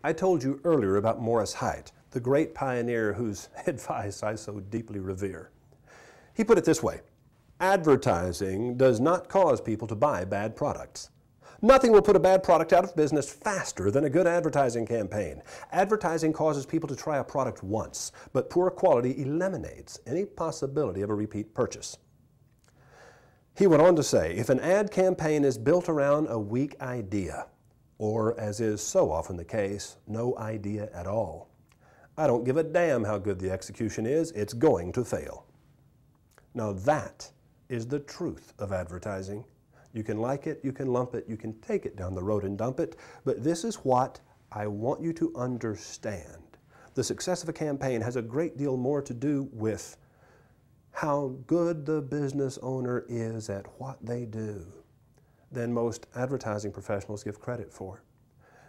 I told you earlier about Morris Height, the great pioneer whose advice I so deeply revere. He put it this way: advertising does not cause people to buy bad products. Nothing will put a bad product out of business faster than a good advertising campaign. Advertising causes people to try a product once, but poor quality eliminates any possibility of a repeat purchase. He went on to say, if an ad campaign is built around a weak idea, or, as is so often the case, no idea at all, I don't give a damn how good the execution is, it's going to fail. Now that is the truth of advertising. You can like it, you can lump it, you can take it down the road and dump it, but this is what I want you to understand. The success of a campaign has a great deal more to do with how good the business owner is at what they do than most advertising professionals give credit for.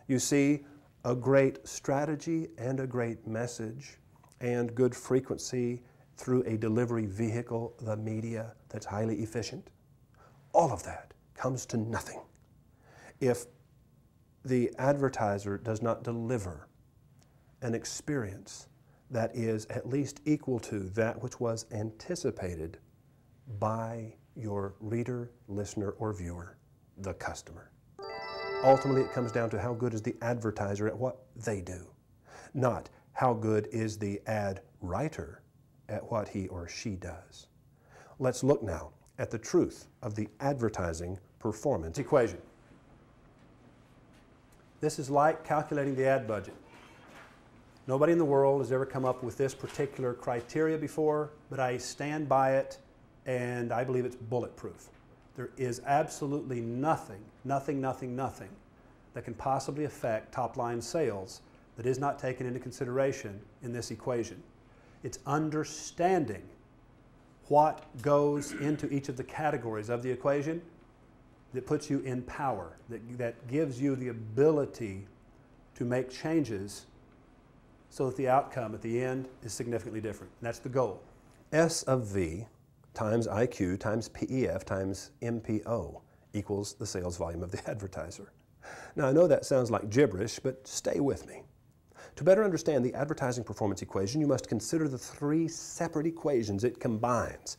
You see, a great strategy and a great message and good frequency through a delivery vehicle, the media, that's highly efficient, all of that comes to nothing if the advertiser does not deliver an experience that is at least equal to that which was anticipated by your reader, listener, or viewer, the customer. Ultimately, it comes down to how good is the advertiser at what they do, not how good is the ad writer at what he or she does. Let's look now at the truth of the advertising performance equation. This is like calculating the ad budget. Nobody in the world has ever come up with this particular criteria before, but I stand by it and I believe it's bulletproof. There is absolutely nothing that can possibly affect top-line sales that is not taken into consideration in this equation. It's understanding what goes into each of the categories of the equation that puts you in power, that gives you the ability to make changes so that the outcome at the end is significantly different. And that's the goal. S of V times IQ times PEF times MPO equals the sales volume of the advertiser. Now I know that sounds like gibberish, but stay with me. To better understand the advertising performance equation, you must consider the three separate equations it combines.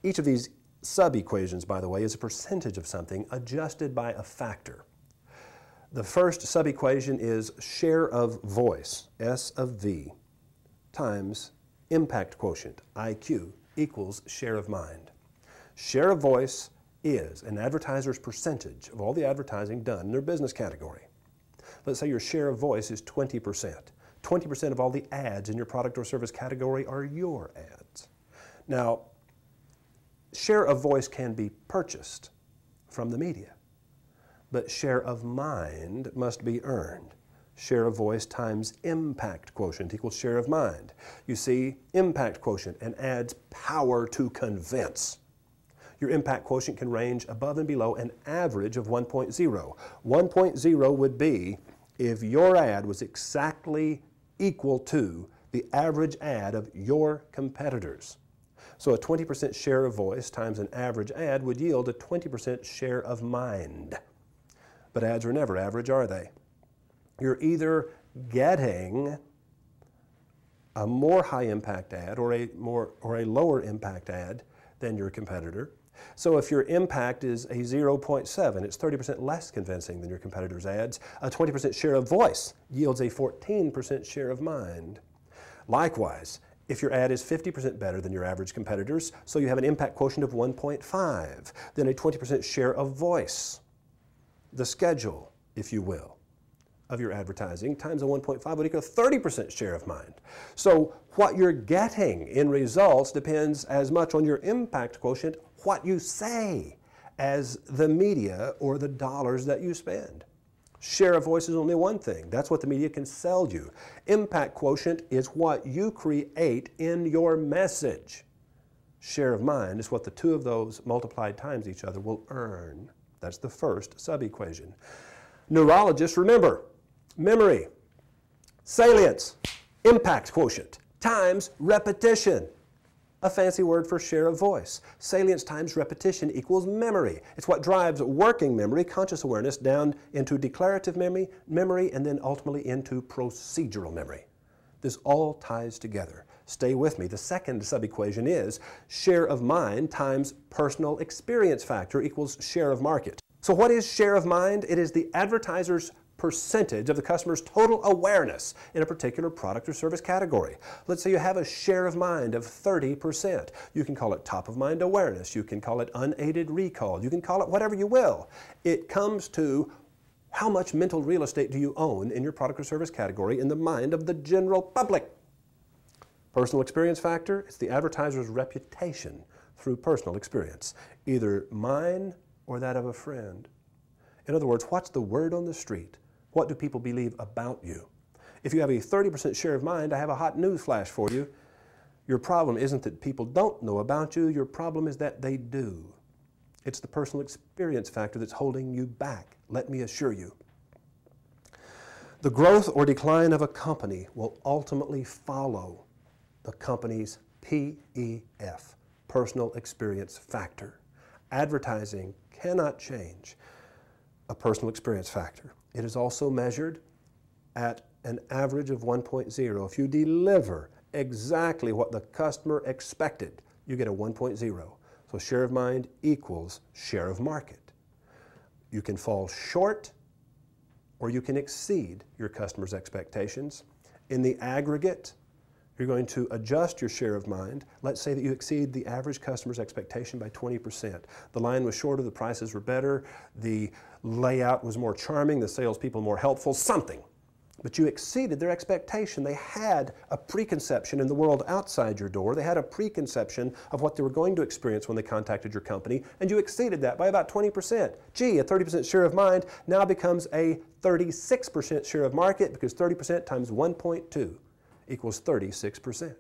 Each of these sub-equations, by the way, is a percentage of something adjusted by a factor. The first sub-equation is share of voice, S of V, times impact quotient, IQ, equals share of mind. Share of voice is an advertiser's percentage of all the advertising done in their business category. Let's say your share of voice is 20%. 20% of all the ads in your product or service category are your ads. Now, share of voice can be purchased from the media, but share of mind must be earned. Share of voice times impact quotient equals share of mind. You see, impact quotient, an ad's power to convince. Your impact quotient can range above and below an average of 1.0. 1.0 would be if your ad was exactly equal to the average ad of your competitors. So a 20% share of voice times an average ad would yield a 20% share of mind. But ads are never average, are they? You're either getting a more high impact ad or a lower impact ad than your competitor. So if your impact is a 0.7, it's 30% less convincing than your competitor's ads. A 20% share of voice yields a 14% share of mind. Likewise, if your ad is 50% better than your average competitors, so you have an impact quotient of 1.5, then a 20% share of voice, the schedule, if you will, of your advertising times a 1.5 would equal a 30% share of mind. So what you're getting in results depends as much on your impact quotient, what you say, as the media or the dollars that you spend. Share of voice is only one thing. That's what the media can sell you. Impact quotient is what you create in your message. Share of mind is what the two of those multiplied times each other will earn. That's the first sub-equation. Neurologists, remember, memory, salience, impact quotient times repetition. a fancy word for share of voice. Salience times repetition equals memory. It's what drives working memory, conscious awareness, down into declarative memory, and then ultimately into procedural memory. This all ties together. Stay with me. The second sub-equation is share of mind times personal experience factor equals share of market. So what is share of mind? It is the advertiser's percentage of the customer's total awareness in a particular product or service category. Let's say you have a share of mind of 30%. You can call it top of mind awareness. You can call it unaided recall. You can call it whatever you will. It comes to how much mental real estate do you own in your product or service category in the mind of the general public. Personal experience factor, it's the advertiser's reputation through personal experience, either mine or that of a friend. In other words, what's the word on the street? What do people believe about you? If you have a 30% share of mind, I have a hot news flash for you. Your problem isn't that people don't know about you, your problem is that they do. It's the personal experience factor that's holding you back, let me assure you. The growth or decline of a company will ultimately follow the company's PEF, personal experience factor. Advertising cannot change a personal experience factor. It is also measured at an average of 1.0. If you deliver exactly what the customer expected, you get a 1.0. So share of mind equals share of market. You can fall short or you can exceed your customer's expectations. In the aggregate, you're going to adjust your share of mind. Let's say that you exceed the average customer's expectation by 20%. The line was shorter, the prices were better, the layout was more charming, the salespeople more helpful, something. But you exceeded their expectation. They had a preconception in the world outside your door. They had a preconception of what they were going to experience when they contacted your company, and you exceeded that by about 20%. Gee, a 30% share of mind now becomes a 36% share of market because 30% times 1.2 equals 36%.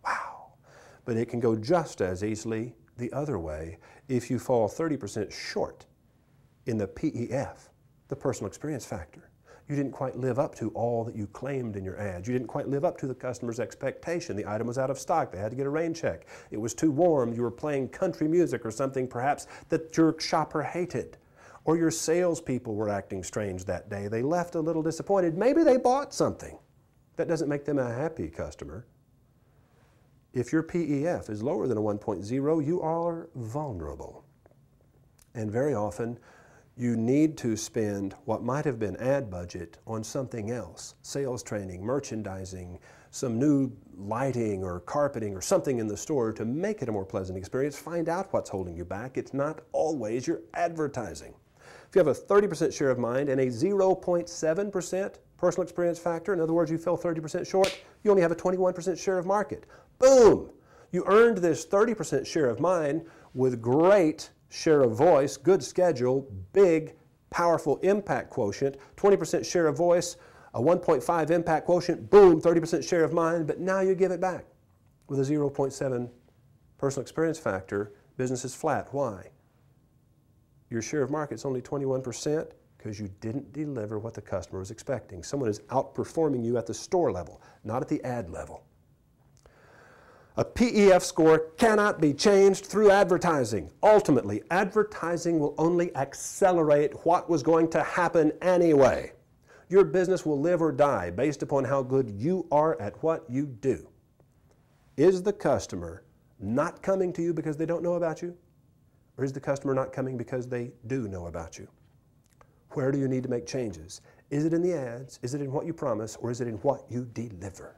Wow. But it can go just as easily the other way if you fall 30% short in the PEF, the personal experience factor. You didn't quite live up to all that you claimed in your ads. You didn't quite live up to the customer's expectation. The item was out of stock. They had to get a rain check. It was too warm. You were playing country music or something perhaps that your shopper hated. Or your salespeople were acting strange that day. They left a little disappointed. Maybe they bought something. That doesn't make them a happy customer. If your PEF is lower than a 1.0, you are vulnerable. And very often, you need to spend what might have been ad budget on something else, sales training, merchandising, some new lighting or carpeting or something in the store to make it a more pleasant experience. Find out what's holding you back. It's not always your advertising. If you have a 30% share of mind and a 0.7% personal experience factor, in other words, you fell 30% short, you only have a 21% share of market. Boom! You earned this 30% share of mind with great share of voice, good schedule, big, powerful impact quotient, 20% share of voice, a 1.5 impact quotient, boom, 30% share of mind, but now you give it back with a 0.7 personal experience factor. Business is flat. Why? Your share of market is only 21% because you didn't deliver what the customer was expecting. Someone is outperforming you at the store level, not at the ad level. A PEF score cannot be changed through advertising. Ultimately, advertising will only accelerate what was going to happen anyway. Your business will live or die based upon how good you are at what you do. Is the customer not coming to you because they don't know about you? Or is the customer not coming because they do know about you? Where do you need to make changes? Is it in the ads? Is it in what you promise? Or is it in what you deliver?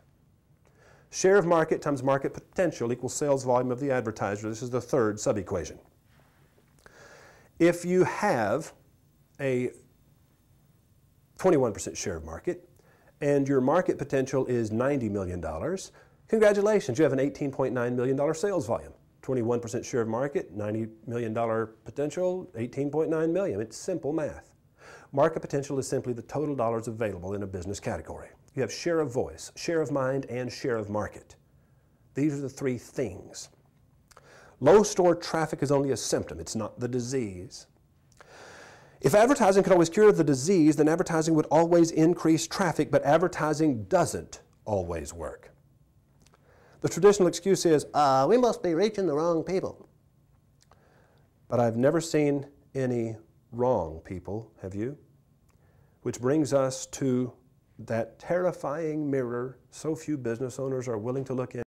Share of market times market potential equals sales volume of the advertiser. This is the third sub-equation. If you have a 21% share of market and your market potential is $90 million, congratulations, you have an $18.9 million sales volume. 21% share of market, $90 million potential, $18.9 million. It's simple math. Market potential is simply the total dollars available in a business category. You have share of voice, share of mind, and share of market. These are the three things. Low store traffic is only a symptom. It's not the disease. If advertising could always cure the disease, then advertising would always increase traffic, but advertising doesn't always work. The traditional excuse is, we must be reaching the wrong people. But I've never seen any wrong people, have you? Which brings us to that terrifying mirror so few business owners are willing to look in.